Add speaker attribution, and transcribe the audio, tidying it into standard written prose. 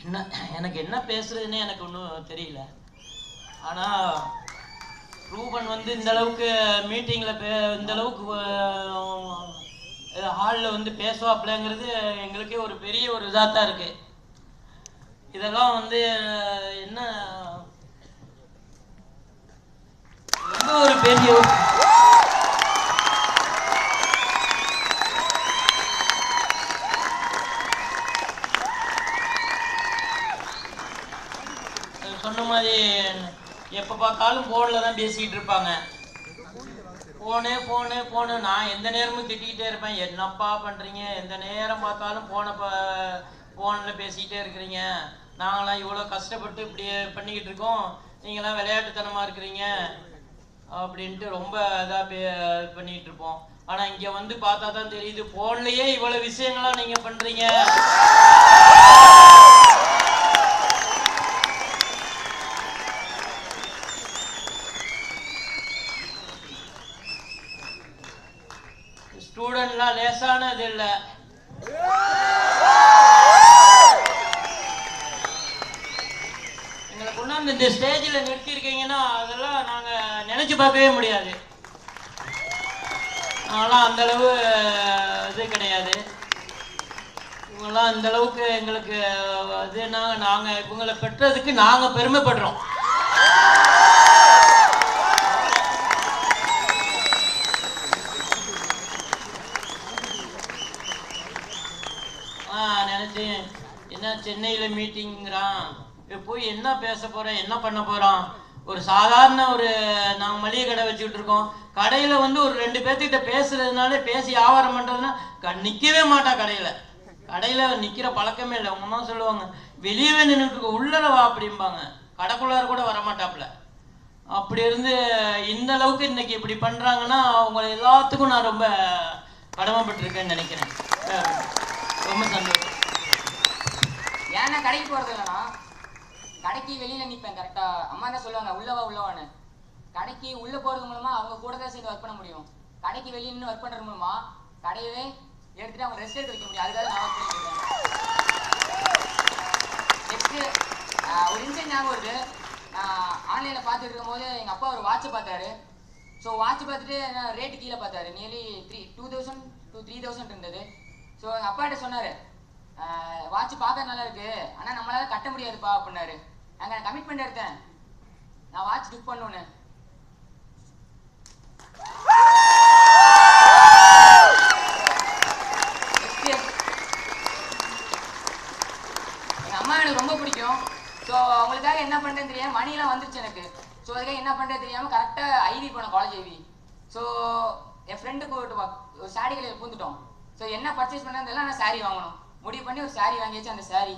Speaker 1: என்ன எனக்கு என்ன பேசுறதுன்னே எனக்கு ஒன்றும் தெரியல. ஆனால் ரூபன் வந்து இந்த அளவுக்கு மீட்டிங்கில் இந்த அளவுக்கு ஹாலில் வந்து பேசுவாப்பிலங்கிறது எங்களுக்கே ஒரு பெரிய ஒரு இதாக தான் இருக்குது. இதெல்லாம் வந்து என்ன ரொம்ப ஒரு பெரிய சொன்ன மாதிரி எப்போ பார்த்தாலும் ஃபோனில் தான் பேசிக்கிட்டு இருப்பாங்க. ஃபோனு நான் எந்த நேரமும் திட்டிக்கிட்டே இருப்பேன். என்னப்பா பண்ணுறீங்க, எந்த நேரம் பார்த்தாலும் ஃபோனில் பேசிக்கிட்டே இருக்கிறீங்க, நாங்களாம் இவ்வளோ கஷ்டப்பட்டு இப்படி பண்ணிக்கிட்டு இருக்கோம், நீங்களாம் விளையாட்டுத்தனமாக இருக்கிறீங்க அப்படின்ட்டு ரொம்ப இதாக பண்ணிக்கிட்டு இருப்போம். ஆனால் இங்கே வந்து பார்த்தா தான் தெரியுது, ஃபோன்லேயே இவ்வளோ விஷயங்கள்லாம் நீங்கள் பண்ணுறீங்க. ஸ்டூடெண்ட்லாம் லேசானது இல்லை. எங்களை கொண்டாந்து இந்த ஸ்டேஜில் நிறுத்தியிருக்கீங்கன்னா அதெல்லாம் நாங்கள் நினச்சி பார்க்கவே முடியாது. நாங்களாம் அந்தளவு இது கிடையாது. இவங்கெல்லாம் அந்தளவுக்கு எங்களுக்கு இதுனா நாங்கள் இவங்களை பெற்றதுக்கு நாங்கள் பெருமைப்படுறோம். நினச்சேன் என்ன சென்னையில் மீட்டிங்கிறான், போய் என்ன பேச போகிறேன், என்ன பண்ண போகிறான். ஒரு சாதாரண ஒரு நாங்கள் மளிகை கடை வச்சுக்கிட்டு இருக்கோம். கடையில் வந்து ஒரு 2 பேர்த்துக்கிட்ட பேசுறதுனால பேசி வியாபாரம் பண்ணுறதுனா நிற்கவே மாட்டான். கடையில் நிற்கிற பழக்கமே இல்லை. அவங்க அம்மா சொல்லுவாங்க, வெளியவே நின்றுட்டு உள்ளர வா அப்படிம்பாங்க. கடைக்குள்ளார கூட வரமாட்டாப்புல. அப்படி இருந்து இந்த அளவுக்கு இன்னைக்கு இப்படி பண்ணுறாங்கன்னா அவங்க எல்லாத்துக்கும் நான் ரொம்ப கடமைப்பட்டிருக்கேன்னு நினைக்கிறேன். ரொம்ப சந்தோஷம்.
Speaker 2: ஏன்னா கடைக்கு போகிறது இல்லைன்னா கடைக்கு வெளியில் நிற்பேன். கரெக்டாக அம்மா தான் சொல்லுவாங்க உள்ளவான்னு. கடைக்கு உள்ளே போகிறது மூலமாக அவங்க கூட தான் சேர்ந்து ஒர்க் பண்ண முடியும். கடைக்கு வெளியே நின்று ஒர்க் பண்ணுறது மூலமாக கடையவே எடுத்துகிட்டு அவங்க ரெஸ்ட் எடுத்து வைக்க முடியும். அதுக்காக நான் ஒர்க் பண்ணிட்டு இருக்கேன். நெக்ஸ்ட்டு ஒரு இன்சிடென்ட் ஞாபகம் வருது. ஆன்லைனில் பார்த்துட்டு இருக்கும் போது எங்கள் அப்பா ஒரு வாட்சை பார்த்தாரு. ஸோ வாட்ச் பார்த்துட்டு ரேட்டு கீழே பார்த்தாரு. நியர்லி 2000 to 3000 இருந்தது. ஸோ எங்கள் அப்பாட்ட சொன்னார், வாட்ச் பார்க்க நல்லா இருக்கு, ஆனால் நம்மளால கட்ட முடியாதுப்பா அப்படின்னாரு. அங்கே நான் கமிட்மெண்ட் எடுத்தேன், நான் வாட்ச் கிஃப்ட் பண்ணுவேன்னு. எங்கள் அம்மா எனக்கு ரொம்ப பிடிக்கும். ஸோ அவங்களுக்காக என்ன பண்ணுறேன்னு தெரியாமல் மணிலாம் வந்துருச்சு எனக்கு. ஸோ அதுக்காக என்ன பண்ணுறது தெரியாமல் கரெக்டாக ஐவி போனோம், காலேஜ் ஐவி. ஸோ என் ஃப்ரெண்டுக்கு ஒரு சாரி கடையில் பூந்துட்டோம். ஸோ என்ன பர்ச்சேஸ் பண்ணுறதுலாம் நான் சாரீ வாங்கணும் முடிவு பண்ணி ஒரு சாரீ வாங்கியாச்சு. அந்த சாரீ